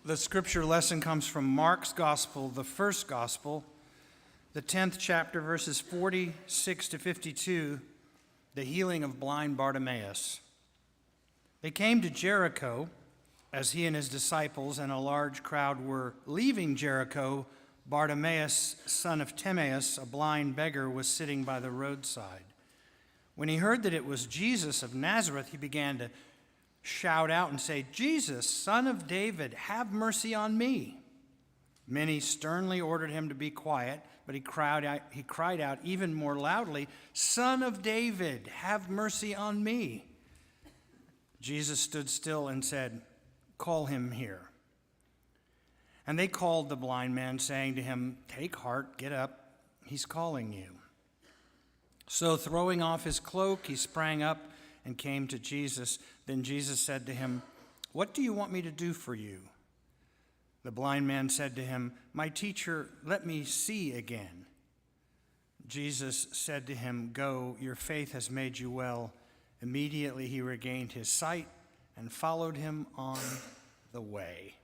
The scripture lesson comes from Mark's Gospel, the first Gospel, the 10th chapter, verses 46 to 52, the healing of blind Bartimaeus. They came to Jericho. As he and his disciples and a large crowd were leaving Jericho, Bartimaeus, son of Timaeus, a blind beggar, was sitting by the roadside. When he heard that it was Jesus of Nazareth, he began to shout out and say, "Jesus, son of David, have mercy on me." Many sternly ordered him to be quiet, but he cried out even more loudly, "Son of David, have mercy on me." Jesus stood still and said, "Call him here." And they called the blind man, saying to him, "Take heart, get up, he's calling you." So throwing off his cloak, he sprang up and came to Jesus. Then Jesus said to him, "What do you want me to do for you?" The blind man said to him, "My teacher, let me see again." Jesus said to him, "Go, your faith has made you well." Immediately he regained his sight and followed him on the way.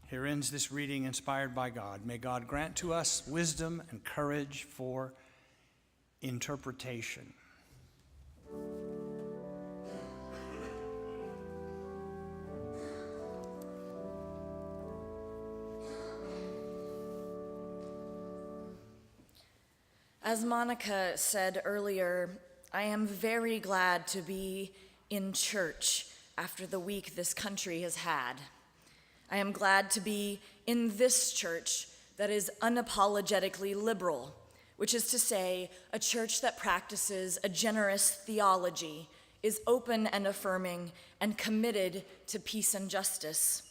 Here ends this reading inspired by God. May God grant to us wisdom and courage for interpretation. As Monica said earlier, I am very glad to be in church after the week this country has had. I am glad to be in this church that is unapologetically liberal, which is to say, a church that practices a generous theology, is open and affirming, and committed to peace and justice.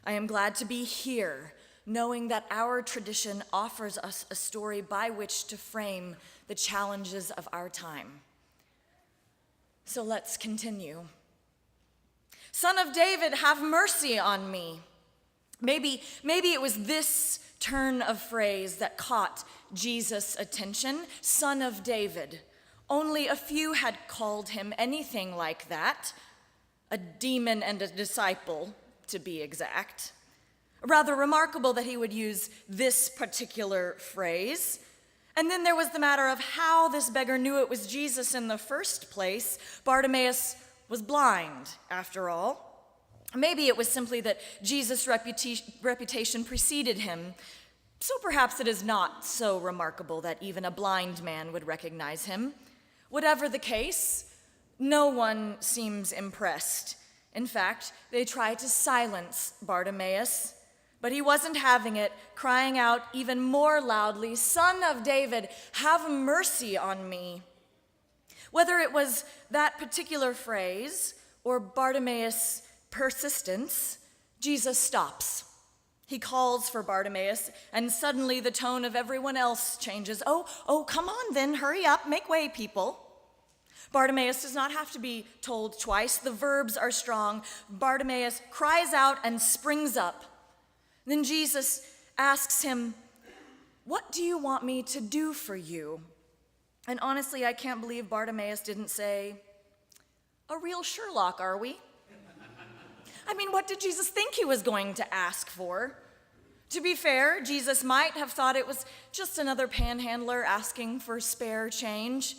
I am glad to be here, knowing that our tradition offers us a story by which to frame the challenges of our time. So let's continue. "Son of David, have mercy on me." Maybe it was this turn of phrase that caught Jesus' attention, "Son of David." Only a few had called him anything like that, a demon and a disciple, to be exact. Rather remarkable that he would use this particular phrase. And then there was the matter of how this beggar knew it was Jesus in the first place. Bartimaeus was blind, after all. Maybe it was simply that Jesus' reputation preceded him, so perhaps it is not so remarkable that even a blind man would recognize him. Whatever the case, no one seems impressed. In fact, they try to silence Bartimaeus, but he wasn't having it, crying out even more loudly, "Son of David, have mercy on me." Whether it was that particular phrase or Bartimaeus' persistence, Jesus stops. He calls for Bartimaeus, and suddenly the tone of everyone else changes. Oh, come on then, hurry up, make way, people. Bartimaeus does not have to be told twice. The verbs are strong. Bartimaeus cries out and springs up. Then Jesus asks him, "What do you want me to do for you?" And honestly, I can't believe Bartimaeus didn't say, "A real Sherlock, are we?" I mean, what did Jesus think he was going to ask for? To be fair, Jesus might have thought it was just another panhandler asking for spare change.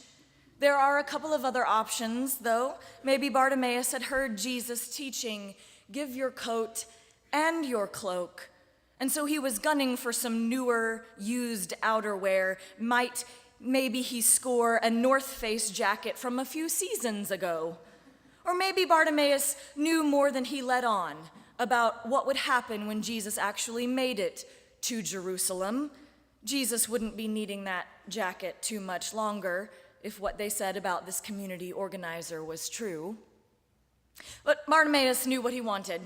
There are a couple of other options, though. Maybe Bartimaeus had heard Jesus teaching, "Give your coat and your cloak." And so he was gunning for some newer, used outerwear. Maybe he score a North Face jacket from a few seasons ago. Or maybe Bartimaeus knew more than he let on about what would happen when Jesus actually made it to Jerusalem. Jesus wouldn't be needing that jacket too much longer if what they said about this community organizer was true. But Bartimaeus knew what he wanted.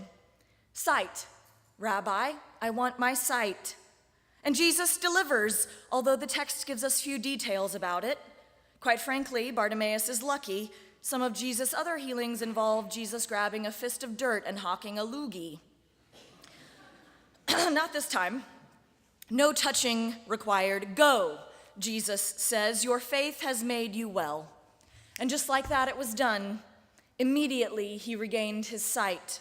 "Sight, Rabbi, I want my sight." And Jesus delivers, although the text gives us few details about it. Quite frankly, Bartimaeus is lucky. Some of Jesus' other healings involve Jesus grabbing a fist of dirt and hawking a loogie. Not this time. "No touching required. Go," Jesus says, "your faith has made you well." And just like that, it was done. Immediately, he regained his sight.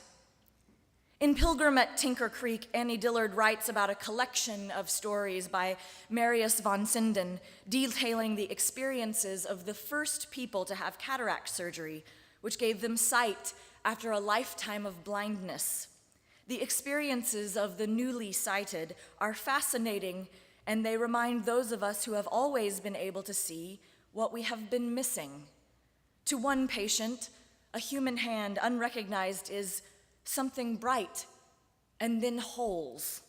In Pilgrim at Tinker Creek, Annie Dillard writes about a collection of stories by Marius von Sinden detailing the experiences of the first people to have cataract surgery, which gave them sight after a lifetime of blindness. The experiences of the newly sighted are fascinating, and they remind those of us who have always been able to see what we have been missing. To one patient, a human hand unrecognized is something bright, and then holes.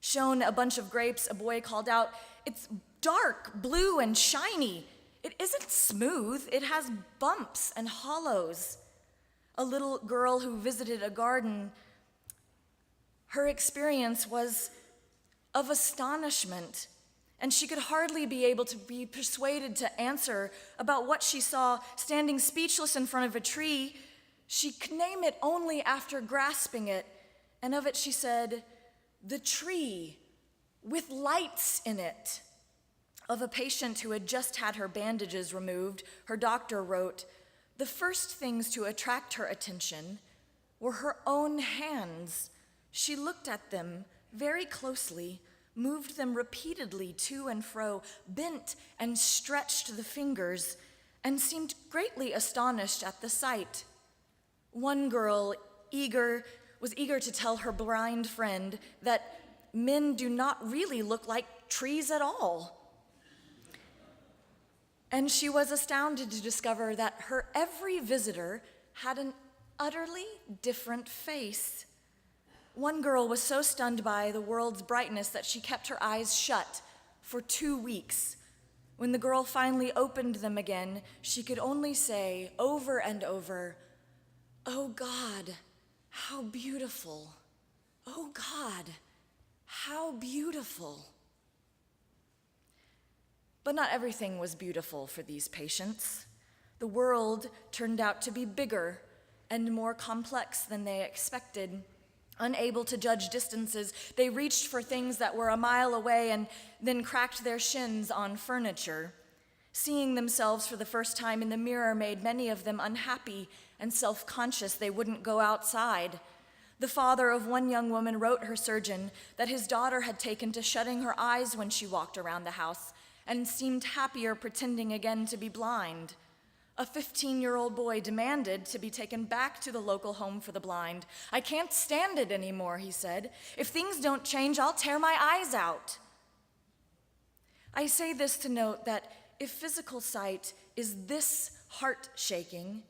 Shown a bunch of grapes, a boy called out, "It's dark, blue, and shiny. It isn't smooth, it has bumps and hollows." A little girl who visited a garden, her experience was of astonishment, and she could hardly be able to be persuaded to answer about what she saw standing speechless in front of a tree. She could name it only after grasping it, and of it she said, "The tree with lights in it." Of a patient who had just had her bandages removed, her doctor wrote, "The first things to attract her attention were her own hands. She looked at them very closely, moved them repeatedly to and fro, bent and stretched the fingers, and seemed greatly astonished at the sight. One girl was eager to tell her blind friend that men do not really look like trees at all. And she was astounded to discover that her every visitor had an utterly different face. One girl was so stunned by the world's brightness that she kept her eyes shut for 2 weeks. When the girl finally opened them again, she could only say over and over, "Oh God, how beautiful. Oh God, how beautiful." But not everything was beautiful for these patients. The world turned out to be bigger and more complex than they expected. Unable to judge distances, they reached for things that were a mile away and then cracked their shins on furniture. Seeing themselves for the first time in the mirror made many of them unhappy and self-conscious. They wouldn't go outside. The father of one young woman wrote her surgeon that his daughter had taken to shutting her eyes when she walked around the house and seemed happier pretending again to be blind. A 15-year-old boy demanded to be taken back to the local home for the blind. "I can't stand it anymore," he said. "If things don't change, I'll tear my eyes out." I say this to note that if physical sight is this heart-shaking,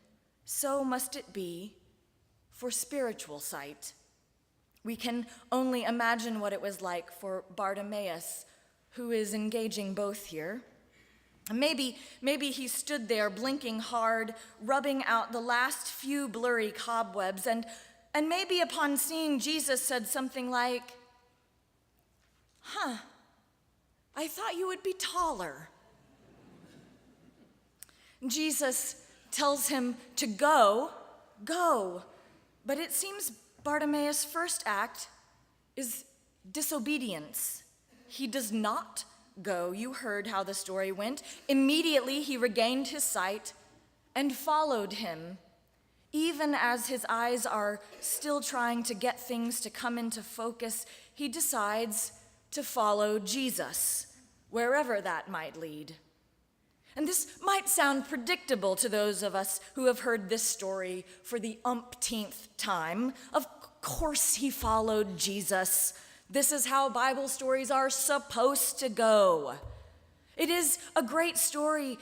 so must it be for spiritual sight. We can only imagine what it was like for Bartimaeus, who is engaging both here. Maybe he stood there blinking hard, rubbing out the last few blurry cobwebs, and maybe upon seeing Jesus said something like, "I thought you would be taller." Jesus tells him to go, but it seems Bartimaeus' first act is disobedience. He does not go. You heard how the story went. Immediately he regained his sight and followed him. Even as his eyes are still trying to get things to come into focus, he decides to follow Jesus, wherever that might lead. And this might sound predictable to those of us who have heard this story for the umpteenth time. Of course he followed Jesus. This is how Bible stories are supposed to go. It is a great story,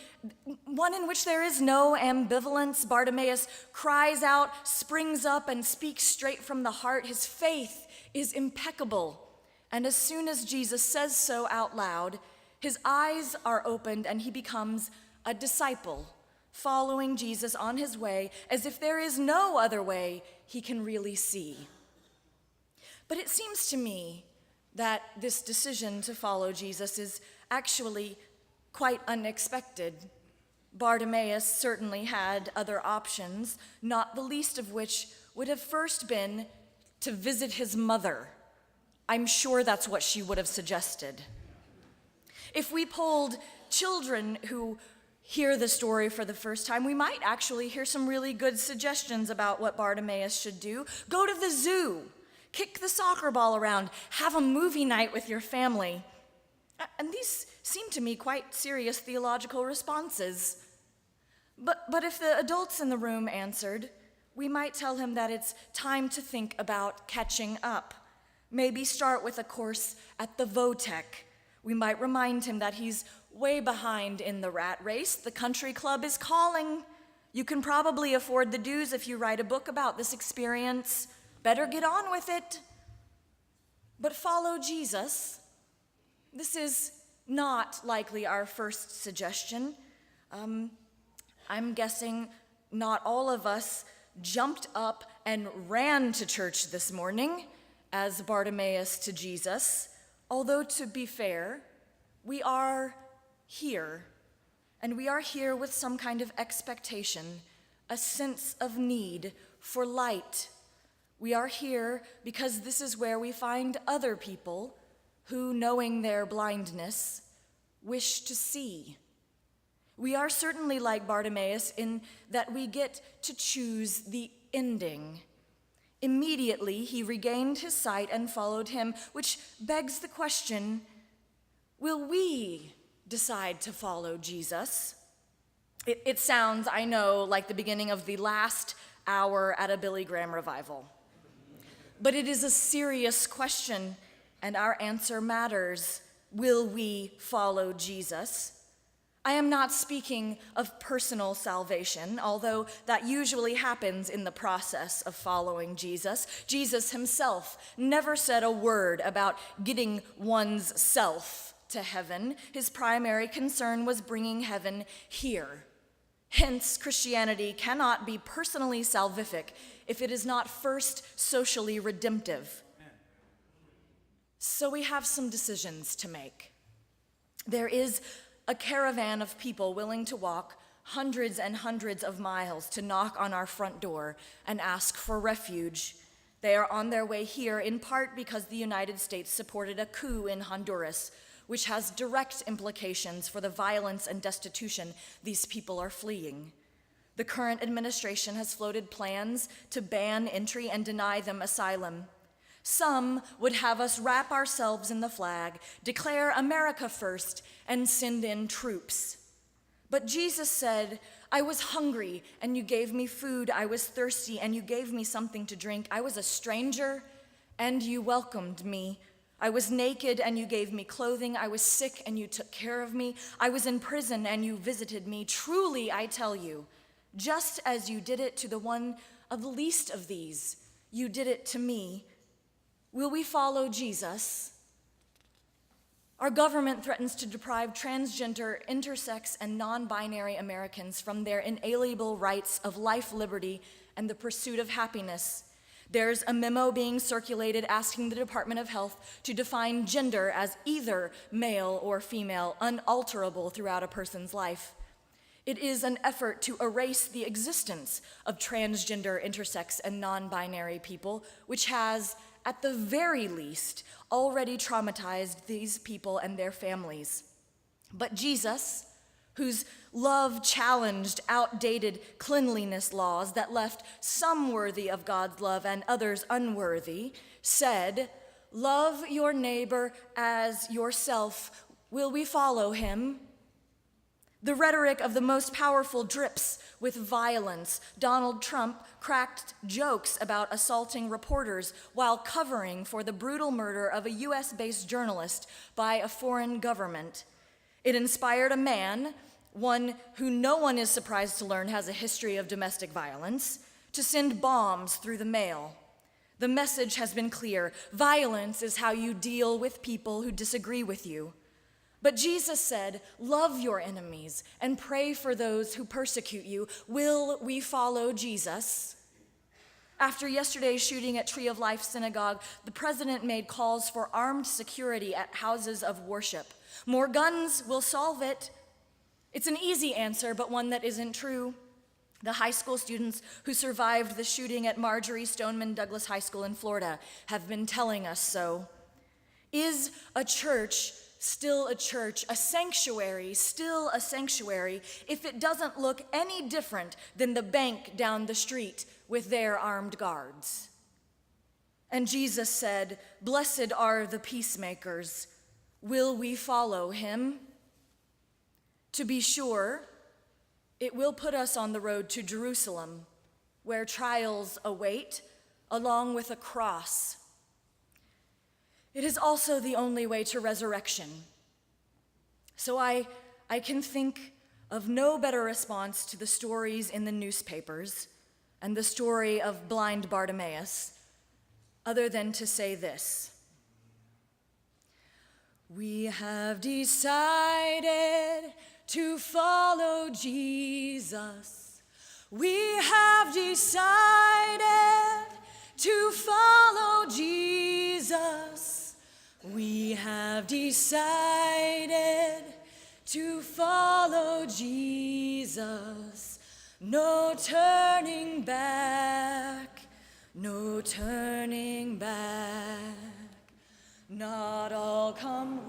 one in which there is no ambivalence. Bartimaeus cries out, springs up, and speaks straight from the heart. His faith is impeccable. And as soon as Jesus says so out loud, his eyes are opened and he becomes a disciple, following Jesus on his way as if there is no other way he can really see. But it seems to me that this decision to follow Jesus is actually quite unexpected. Bartimaeus certainly had other options, not the least of which would have first been to visit his mother. I'm sure that's what she would have suggested. If we polled children who hear the story for the first time, we might actually hear some really good suggestions about what Bartimaeus should do. Go to the zoo. kick the soccer ball around, have a movie night with your family. And these seem to me quite serious theological responses. But if the adults in the room answered, we might tell him that it's time to think about catching up. Maybe start with a course at the Votech. We might remind him that he's way behind in the rat race. The country club is calling. You can probably afford the dues if you write a book about this experience. Better get on with it. But follow Jesus. This is not likely our first suggestion. I'm guessing not all of us jumped up and ran to church this morning as Bartimaeus to Jesus, although to be fair, we are here, and we are here with some kind of expectation, a sense of need for light. We are here because this is where we find other people who, knowing their blindness, wish to see. We are certainly like Bartimaeus in that we get to choose the ending. Immediately, he regained his sight and followed him, which begs the question, will we decide to follow Jesus? It sounds, I know, like the beginning of the last hour at a Billy Graham revival. But it is a serious question, and our answer matters. Will we follow Jesus? I am not speaking of personal salvation, although that usually happens in the process of following Jesus. Jesus himself never said a word about getting one's self to heaven. His primary concern was bringing heaven here. Hence, Christianity cannot be personally salvific if it is not first socially redemptive. So we have some decisions to make. There is a caravan of people willing to walk hundreds and hundreds of miles to knock on our front door and ask for refuge. They are on their way here in part because the United States supported a coup in Honduras, which has direct implications for the violence and destitution these people are fleeing. The current administration has floated plans to ban entry and deny them asylum. Some would have us wrap ourselves in the flag, declare America first, and send in troops. But Jesus said, I was hungry, and you gave me food. I was thirsty, and you gave me something to drink. I was a stranger, and you welcomed me. I was naked, and you gave me clothing. I was sick, and you took care of me. I was in prison, and you visited me. Truly, I tell you, just as you did it to the one of the least of these, you did it to me. Will we follow Jesus? Our government threatens to deprive transgender, intersex, and non-binary Americans from their inalienable rights of life, liberty, and the pursuit of happiness. There's a memo being circulated asking the Department of Health to define gender as either male or female, unalterable throughout a person's life. It is an effort to erase the existence of transgender, intersex, and non-binary people, which has, at the very least, already traumatized these people and their families. But Jesus, whose love challenged outdated cleanliness laws that left some worthy of God's love and others unworthy, said, love your neighbor as yourself. Will we follow him? The rhetoric of the most powerful drips with violence. Donald Trump cracked jokes about assaulting reporters while covering for the brutal murder of a US-based journalist by a foreign government. It inspired a man, one who no one is surprised to learn has a history of domestic violence, to send bombs through the mail. The message has been clear. Violence is how you deal with people who disagree with you. But Jesus said, love your enemies and pray for those who persecute you. Will we follow Jesus? After yesterday's shooting at Tree of Life Synagogue, the president made calls for armed security at houses of worship. More guns will solve it. It's an easy answer, but one that isn't true. The high school students who survived the shooting at Marjorie Stoneman Douglas High School in Florida have been telling us so. Is a church still a church, a sanctuary, still a sanctuary, if it doesn't look any different than the bank down the street with their armed guards? And Jesus said, "Blessed are the peacemakers. Will we follow him?" To be sure, it will put us on the road to Jerusalem, where trials await, along with a cross. It is also the only way to resurrection. So I can think of no better response to the stories in the newspapers and the story of blind Bartimaeus other than to say this: we have decided to follow Jesus. We have decided to follow Jesus. We have decided to follow Jesus. No turning back, no turning back. Not all come